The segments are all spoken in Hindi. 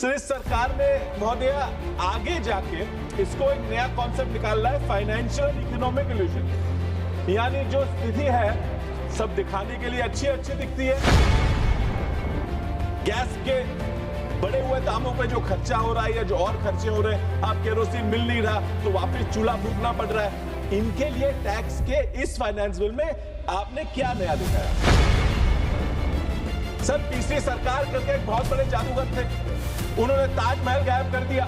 सर इस सरकार ने महोदय आगे जाके इसको एक नया कॉन्सेप्ट निकालना है, फाइनेंशियल इकोनॉमिक इल्यूजन। यानी जो स्थिति है सब दिखाने के लिए अच्छी अच्छी दिखती है। गैस के बढ़े हुए दामों पे जो खर्चा हो रहा है या जो और खर्चे हो रहे हैं, अब केरोसिन मिल नहीं रहा तो वापस चूल्हा फूकना पड़ रहा है। इनके लिए टैक्स के इस फाइनेंस बिल में आपने क्या नया दिखाया? सर तीसरी सरकार करके एक बहुत बड़े जादूगर थे, उन्होंने ताजमहल गायब कर दिया।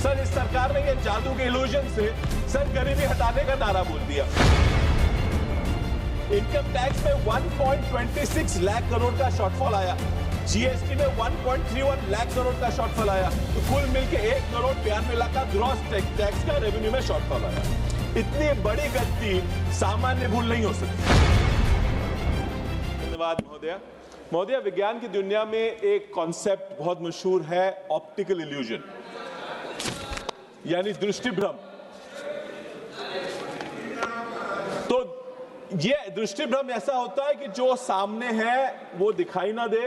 सर इस सरकार ने ये जादू के इल्यूजन से सर गरीबी हटाने का नारा बोल दिया। इनकम टैक्स में 1.26 लाख करोड़ का शॉर्टफॉल आया, जीएसटी में 1.31 लाख करोड़ का शॉर्टफॉल आया, तो कुल मिलकर 1 करोड़ 92 लाख का ग्रॉस टैक्स का रेवेन्यू में शॉर्टफॉल आया। इतनी बड़ी गलती सामान्य भूल नहीं हो सकती। धन्यवाद महोदय। महोदय, विज्ञान की दुनिया में एक कॉन्सेप्ट बहुत मशहूर है, ऑप्टिकल इल्यूजन, यानी दृष्टि भ्रम। तो ये दृष्टि भ्रम ऐसा होता है कि जो सामने है वो दिखाई ना दे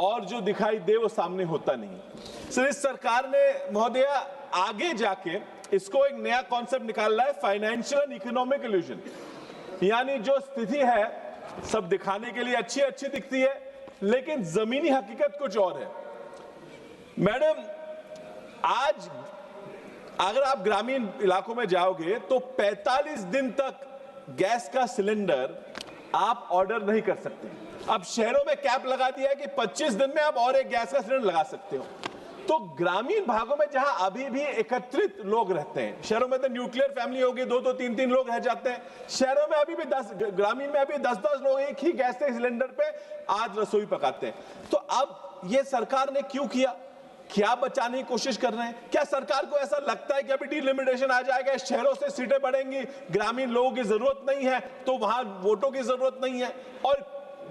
और जो दिखाई दे वो सामने होता नहीं। सर इस सरकार ने महोदय आगे जाके इसको एक नया कॉन्सेप्ट निकालना है, फाइनेंशियल इकोनॉमिक इल्यूजन। यानी जो स्थिति है सब दिखाने के लिए अच्छी अच्छी दिखती है, लेकिन जमीनी हकीकत कुछ और है। मैडम, आज अगर आप ग्रामीण इलाकों में जाओगे तो 45 दिन तक गैस का सिलेंडर आप ऑर्डर नहीं कर सकते। अब शहरों में कैप लगा दिया है कि 25 दिन में आप और एक गैस का सिलेंडर लगा सकते हो। तो ग्रामीण भागों में जहां अभी भी एकत्रित लोग रहते हैं, शहरों में तो न्यूक्लियर फैमिली होगी, 2-2, 3-3 लोग रह जाते हैं, शहरों में अभी भी ग्रामीण में अभी 10-10 लोग एक ही गैस के सिलेंडर पे आज रसोई पकाते हैं। तो अब ये सरकार ने क्यों किया? क्या बचाने की कोशिश कर रहे हैं? क्या सरकार को ऐसा लगता है कि अभी डिलिमिटेशन आ जाएगा, शहरों से सीटें बढ़ेंगी, ग्रामीण लोगों की जरूरत नहीं है तो वहां वोटों की जरूरत नहीं है? और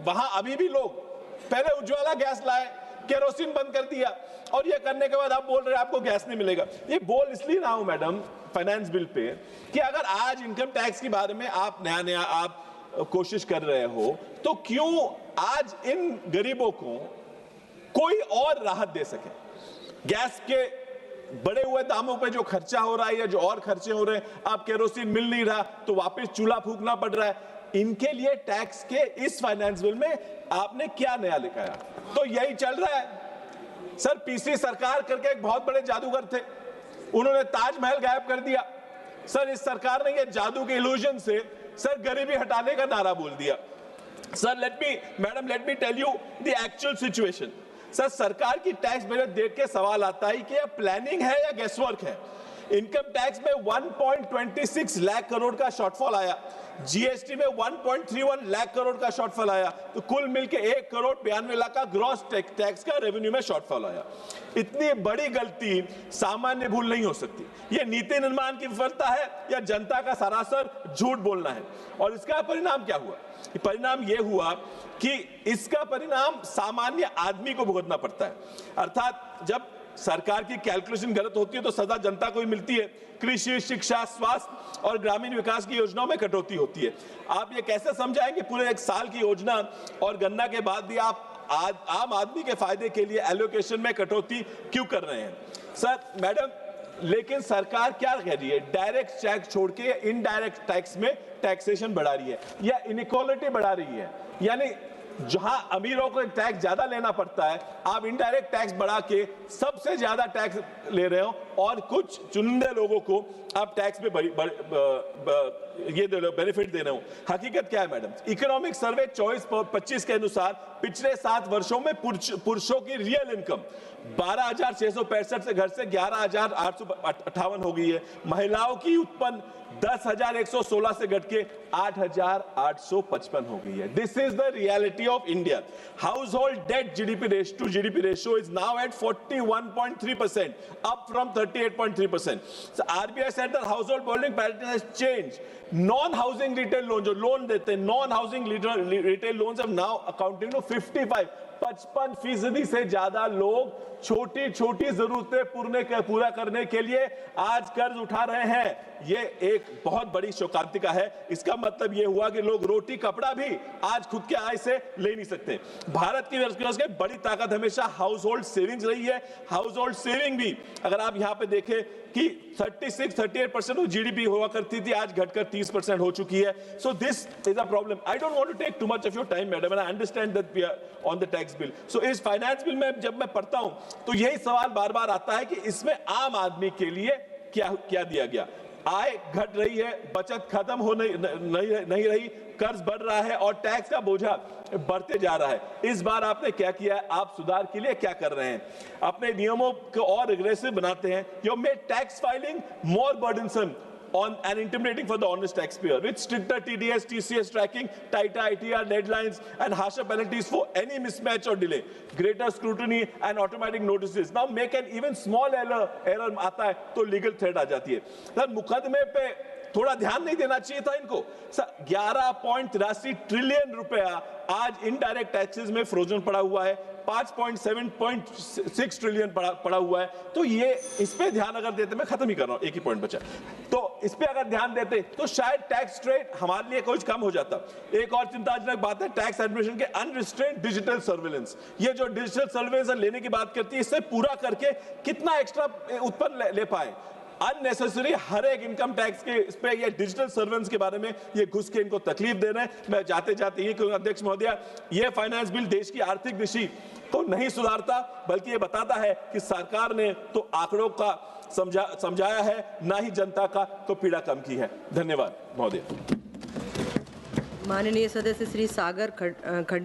वहां अभी भी लोग पहले उज्ज्वला गैस लाए, केरोसिन बंद कर दिया, और ये करने के बाद आप बोल रहे हैं आपको गैस नहीं मिलेगा। ये बोल इसलिए रहा हूं मैडम फाइनेंस बिल पे कि अगर आज इनकम टैक्स के बारे में आप नया आप कोशिश कर रहे हो तो क्यों आज इन गरीबों को कोई और राहत दे सके? गैस के बढ़े हुए दामों पे जो खर्चा हो रहा है या जो और खर्चे हो रहे हैं, अब केरोसिन मिल नहीं रहा तो वापस चूल्हा फूकना पड़ रहा है, इनके लिए टैक्स के इस फाइनेंस बिल में आपने क्या नया लिखाया? तो यही चल रहा है। सर तीसरी सरकार करके एक बहुत बड़े जादूगर थे, उन्होंने ताजमहल गायब कर दिया। सर इस सरकार ने ये जादू के इल्यूजन से सर गरीबी हटाने का नारा बोल दिया। Sir let me tell you the actual situation. Sir सरकार की टैक्स बजट देख के सवाल आता है कि यह प्लानिंग है या गैसवर्क है। इनकम टैक्स में 1.26 लाख करोड़ का शॉर्टफॉल आया, जीएसटी में 1.31 लाख करोड़ का शॉर्टफॉल आया, तो कुल मिलकर 1 करोड़ 92 लाख का ग्रॉस टैक्स का रेवेन्यू में शॉर्टफॉल आया। इतनी बड़ी गलती सामान्य भूल नहीं हो सकती। यह नीति निर्माण की विफलता है या जनता का सरासर झूठ बोलना है? और इसका परिणाम क्या हुआ? परिणाम यह हुआ कि इसका परिणाम सामान्य आदमी को भुगतना पड़ता है। अर्थात जब सरकार की कैलकुलेशन गलत होती है तो सजा जनता को ही मिलती है। कृषि, शिक्षा, स्वास्थ्य और ग्रामीण विकास की योजनाओं में कटौती होती है। आप ये कैसे समझाएंगे पूरे एक साल की योजना और गणना के बाद भी आप आम आदमी के फायदे के लिए एलोकेशन में कटौती क्यों कर रहे हैं? सर मैडम, लेकिन सरकार क्या कह रही है? डायरेक्ट टैक्स छोड़ के इनडायरेक्ट टैक्स में टैक्सेशन बढ़ा रही है या इनइक्वालिटी बढ़ा रही है। यानी जहां अमीरों को टैक्स ज्यादा लेना पड़ता है, आप इनडायरेक्ट टैक्स बढ़ा के सबसे ज्यादा टैक्स ले रहे हो और कुछ चुनिंदे लोगों को आप टैक्स में ये बेनिफिट दे रहे हो। हकीकत क्या है मैडम? इकोनॉमिक सर्वे 24-25 के अनुसार पिछले 7 वर्षों में पुरुषों की रियल इनकम 12,665 से घर से 11,858 हो गई है। महिलाओं की उत्पन्न 10,116 से घट के 8,855 हो गई है। This is the reality of India. Household debt to GDP ratio is now at 41.3%, up from 38.3%. So RBI said that household borrowing pattern has changed. Non-housing retail loans, जो लोन देते हैं, non-housing retail loans have now accounting to 55 55% से ज्यादा लोग छोटी छोटी जरूरतें पूरा करने के लिए आज कर्ज उठा रहे हैं। ये एक बहुत बड़ी शोकांतिका है। इसका मतलब ये हुआ कि लोग रोटी कपड़ा भी आज खुद के आय से ले नहीं सकते। भारत की अर्थव्यवस्था की बड़ी ताकत हमेशा हाउस होल्ड सेविंग्स रही है। हाउस होल्ड सेविंग भी अगर आप यहाँ पे देखें कि 36-38% जीडीपी हुआ करती थी, आज घटकर 30% हो चुकी है। So this is a problem. I don't want to take too much of your time madam, and I understand that we are on the tax bill. So इस फाइनेंस बिल में जब मैं पढ़ता हूं तो यही सवाल बार बार आता है कि इसमें आम आदमी के लिए क्या दिया गया। आय घट रही है, बचत खत्म हो नहीं रही, कर्ज बढ़ रहा है और टैक्स का बोझा बढ़ते जा रहा है। इस बार आपने क्या किया है? आप सुधार के लिए क्या कर रहे हैं? अपने नियमों को और एग्रेसिव बनाते हैं। You made tax filing more burdensome on and intimidating for the honest taxpayer with stricter TDS, TCS tracking, tighter ITR deadlines and harsher penalties for any mismatch or delay, greater scrutiny and automatic notices. Now make an even small error आता है तो legal threat आ जाती है। सर मुकदमे पे थोड़ा ध्यान नहीं देना चाहिए था इनको। 11.83 ट्रिलियन रुपया आज इनडायरेक्ट टैक्सेस में फ्रोजन पड़ा हुआ है, 5.6 ट्रिलियन पड़ा हुआ है। तो ये इस पे ध्यान अगर देते, मैं खत्म ही कर रहा हूं, एक ही पॉइंट बचा, तो इस पे अगर ध्यान देते तो शायद टैक्स रेट हमारे लिए कुछ कम हो जाता। एक और चिंताजनक बात है टैक्स एडमिनिस्ट्रेशन के अनरिस्ट्रेन्ड डिजिटल सर्विलेंस। ये जो डिजिटल सर्विलेंस लेने की बात करती है, इससे पूरा करके कितना एक्स्ट्रा उत्पन्न ले पाए। अननेसेसरी हर एक इनकम टैक्स के इस पे ये डिजिटल सर्वेलेंस के बारे में ये घुस के इनको तकलीफ दे रहे हैं। मैं जाते जाते ये कहूंगा अध्यक्ष महोदय, ये फाइनेंस बिल देश की आर्थिक दिशा को नहीं सुधारता, बल्कि ये बताता है कि सरकार ने तो आंकड़ों का समझाया है, ना ही जनता का तो पीड़ा कम की है। धन्यवाद महोदय। माननीय सदस्य श्री सागर खड्डे।